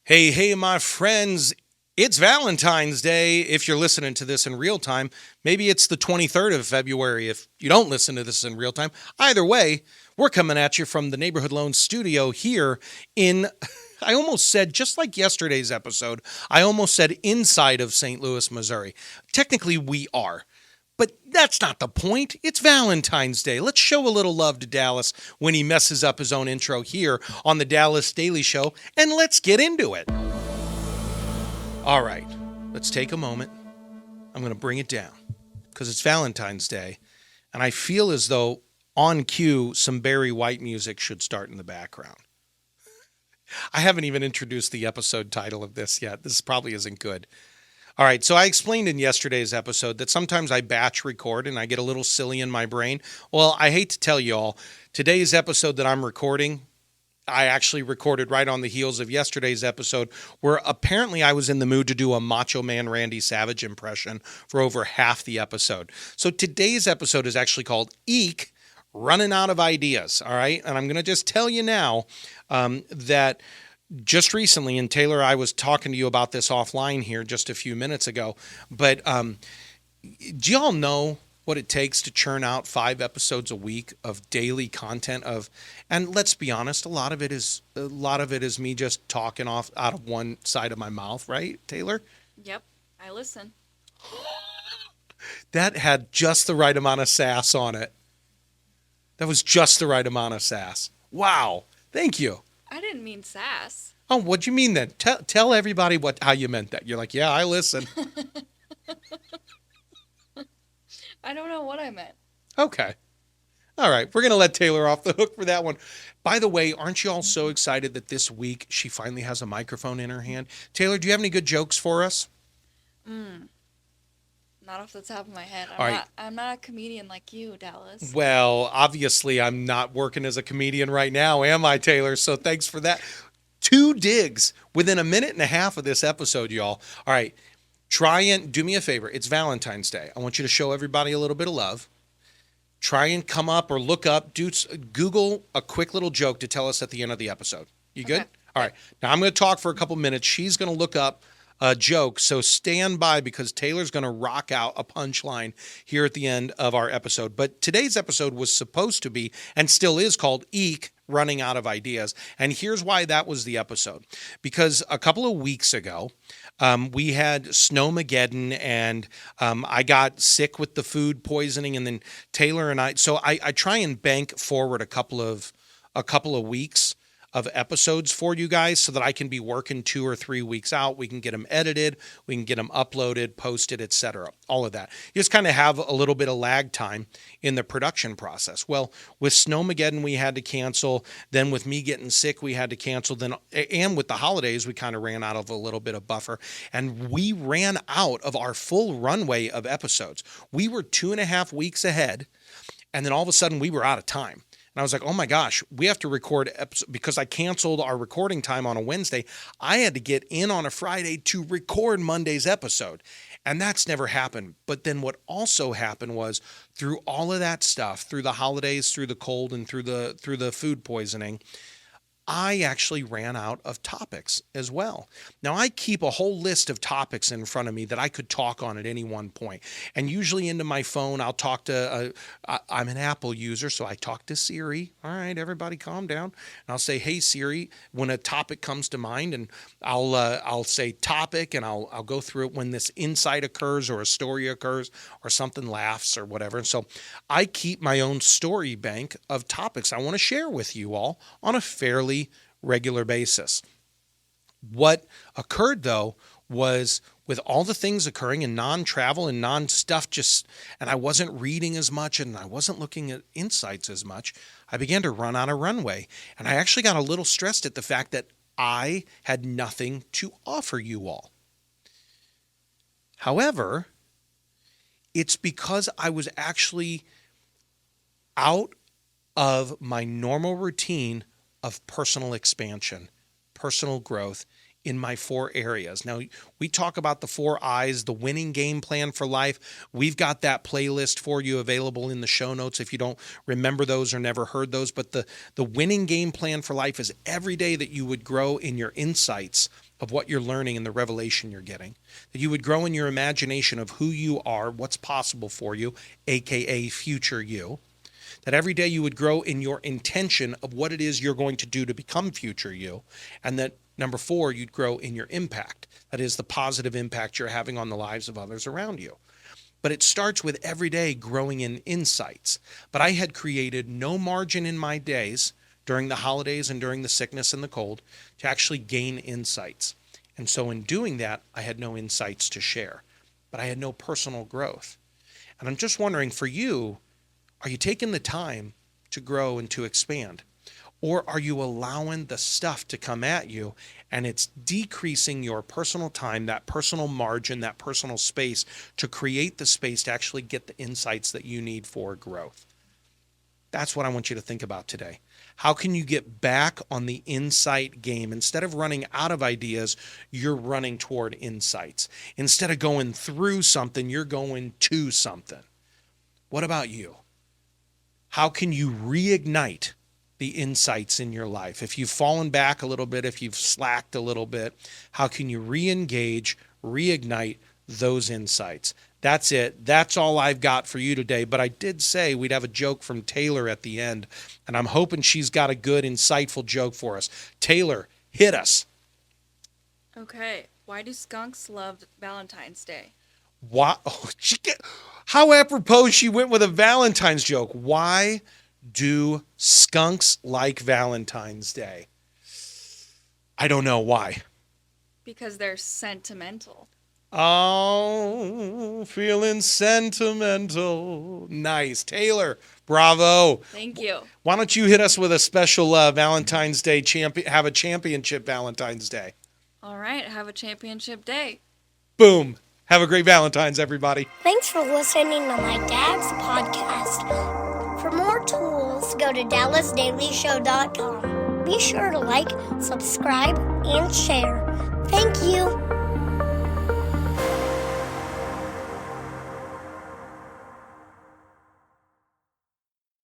Hey, hey, my friends. It's Valentine's Day if you're listening to this in real time. Maybe it's the 23rd of February if you don't listen to this in real time. Either way, we're coming at you from the Neighborhood Loan Studio here in, I almost said, just like yesterday's episode, I almost said inside of St. Louis, Missouri. Technically, we are. But that's not the point. It's Valentine's Day. Let's show a little love to Dallas when he messes up his own intro here on the Dallas Daily Show, and let's get into it. All right, let's take a moment. I'm going to bring it down because it's Valentine's Day, and I feel as though on cue, some Barry White music should start in the background. I haven't even introduced the episode title of this yet. This probably isn't good. All right, so I explained in yesterday's episode that sometimes I batch record and I get a little silly in my brain. Well, I hate to tell you all, today's episode that I'm recording, I actually recorded right on the heels of yesterday's episode where apparently I was in the mood to do a Macho Man Randy Savage impression for over half the episode. So today's episode is actually called Eeek, Running Out of Ideas, all right? And I'm going to just tell you now that just recently, and Taylor, I was talking to you about this offline here just a few minutes ago, but do y'all know what it takes to churn out 5 episodes a week of daily content and let's be honest, a lot of it is me just talking off out of one side of my mouth, right, Taylor? Yep, I listen. That had just the right amount of sass on it. That was just the right amount of sass. Wow. Thank you. I didn't mean sass. Oh, what'd you mean then? Tell everybody how you meant that. You're like, yeah, I listen. I don't know what I meant. Okay. All right. We're going to let Taylor off the hook for that one. By the way, aren't you all so excited that this week she finally has a microphone in her hand? Taylor, do you have any good jokes for us? Not off the top of my head. All right. I'm not a comedian like you, Dallas. Well, obviously, I'm not working as a comedian right now, am I, Taylor? So thanks for that. 2 digs within a minute and a half of this episode, y'all. All right. Try and do me a favor. It's Valentine's Day. I want you to show everybody a little bit of love. Try and come up or look up, Google a quick little joke to tell us at the end of the episode. You good? Okay. All right. Now I'm going to talk for a couple minutes. She's going to look up a joke. So stand by because Taylor's going to rock out a punchline here at the end of our episode. But today's episode was supposed to be and still is called Eek, Running Out of Ideas. And here's why that was the episode. Because a couple of weeks ago, we had Snowmageddon and I got sick with the food poisoning and then Taylor and I try and bank forward a couple of weeks of episodes for you guys so that I can be working 2 or 3 weeks out. We can get them edited, we can get them uploaded, posted, etc. All of that. You just kind of have a little bit of lag time in the production process. Well, with Snowmageddon, we had to cancel. Then with me getting sick, we had to cancel. Then, and with the holidays, we kind of ran out of a little bit of buffer. And we ran out of our full runway of episodes. We were 2.5 weeks ahead. And then all of a sudden, we were out of time. And I was like, oh my gosh, we have to record because I canceled our recording time on a Wednesday. I had to get in on a Friday to record Monday's episode. And that's never happened. But then what also happened was through all of that stuff, through the holidays, through the cold and through the food poisoning, I actually ran out of topics as well. Now, I keep a whole list of topics in front of me that I could talk on at any one point. And usually into my phone, I'll talk to, I'm an Apple user, so I talk to Siri. All right, everybody calm down. And I'll say, hey, Siri, when a topic comes to mind, and I'll say topic, and I'll go through it when this insight occurs or a story occurs or something laughs or whatever. And so I keep my own story bank of topics I want to share with you all on a fairly regular basis. What occurred though was with all the things occurring in non-travel and non-stuff and I wasn't reading as much and I wasn't looking at insights as much, I began to run out of runway. And I actually got a little stressed at the fact that I had nothing to offer you all. However, it's because I was actually out of my normal routine of personal expansion, personal growth in my 4 areas. Now, we talk about the 4 I's, the winning game plan for life. We've got that playlist for you available in the show notes if you don't remember those or never heard those. But the winning game plan for life is every day that you would grow in your insights of what you're learning and the revelation you're getting, that you would grow in your imagination of who you are, what's possible for you, aka future you, that every day you would grow in your intention of what it is you're going to do to become future you, and that number 4, you'd grow in your impact, that is the positive impact you're having on the lives of others around you. But it starts with every day growing in insights. But I had created no margin in my days during the holidays and during the sickness and the cold to actually gain insights. And so in doing that, I had no insights to share, but I had no personal growth. And I'm just wondering, for you, are you taking the time to grow and to expand? Or are you allowing the stuff to come at you and it's decreasing your personal time, that personal margin, that personal space to create the space to actually get the insights that you need for growth? That's what I want you to think about today. How can you get back on the insight game? Instead of running out of ideas, you're running toward insights. Instead of going through something, you're going to something. What about you? How can you reignite the insights in your life? If you've fallen back a little bit, if you've slacked a little bit, how can you re-engage, reignite those insights? That's it. That's all I've got for you today. But I did say we'd have a joke from Taylor at the end, and I'm hoping she's got a good, insightful joke for us. Taylor, hit us. Okay. Why do skunks love Valentine's Day? Why? Oh, how apropos she went with a Valentine's joke. Why do skunks like Valentine's Day? I don't know why. Because they're sentimental. Oh, feeling sentimental. Nice. Taylor, bravo. Thank you. Why don't you hit us with a special Valentine's Day have a championship Valentine's Day. All right. Have a championship day. Boom. Have a great Valentine's, everybody. Thanks for listening to my dad's podcast. For more tools, go to DallasDailyShow.com. Be sure to like, subscribe, and share. Thank you.